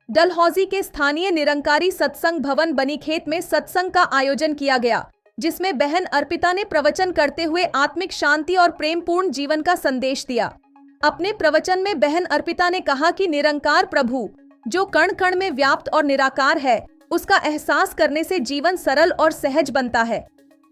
डलहौजी के स्थानीय निरंकारी सत्संग भवन बनीखेत में सत्संग का आयोजन किया गया, जिसमें बहन अर्पिता ने प्रवचन करते हुए आत्मिक शांति और प्रेमपूर्ण जीवन का संदेश दिया। अपने प्रवचन में बहन अर्पिता ने कहा कि निरंकार प्रभु जो कण कण में व्याप्त और निराकार है, उसका एहसास करने से जीवन सरल और सहज बनता है।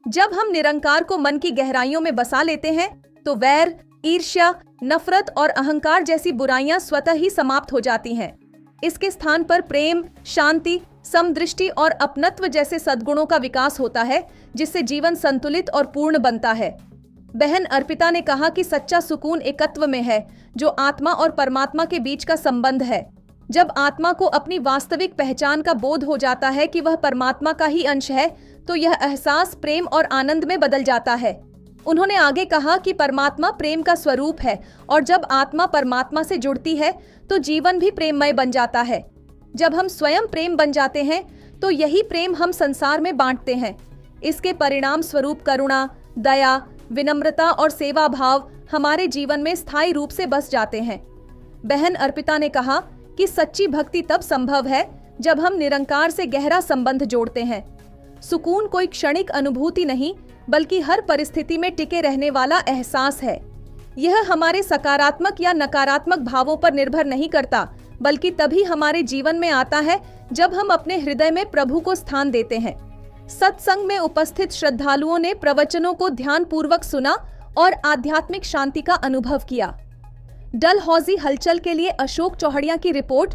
जब हम निरंकार को मन की गहराइयों में बसा लेते हैं तो वैर, ईर्ष्या, नफरत और अहंकार जैसी बुराइयां स्वतः ही समाप्त हो जाती हैं। इसके स्थान पर प्रेम, शांति, समदृष्टि और अपनत्व जैसे सद्गुणों का विकास होता है, जिससे जीवन संतुलित और पूर्ण बनता है। बहन अर्पिता ने कहा कि सच्चा सुकून एकत्व में है, जो आत्मा और परमात्मा के बीच का संबंध है। जब आत्मा को अपनी वास्तविक पहचान का बोध हो जाता है कि वह परमात्मा का ही अंश है, तो यह एहसास प्रेम और आनंद में बदल जाता है। उन्होंने आगे कहा कि परमात्मा प्रेम का स्वरूप है और जब आत्मा परमात्मा से जुड़ती है तो जीवन भी प्रेममय बन जाता है। जब हम स्वयं प्रेम बन जाते हैं तो यही प्रेम हम संसार में बांटते हैं। इसके परिणाम स्वरूप करुणा, दया, विनम्रता और सेवा भाव हमारे जीवन में स्थायी रूप से बस जाते हैं। बहन अर्पिता ने कहा कि सच्ची भक्ति तब संभव है जब हम निरंकार से गहरा संबंध जोड़ते हैं। सुकून कोई क्षणिक अनुभूति नहीं, बल्कि हर परिस्थिति में टिके रहने वाला एहसास है। यह हमारे सकारात्मक या नकारात्मक भावों पर निर्भर नहीं करता, बल्कि तभी हमारे जीवन में आता है जब हम अपने हृदय में प्रभु को स्थान देते हैं। सत्संग में उपस्थित श्रद्धालुओं ने प्रवचनों को ध्यानपूर्वक सुना और आध्यात्मिक शांति का अनुभव किया। डलहौजी हलचल के लिए अशोक चौहड़िया की रिपोर्ट।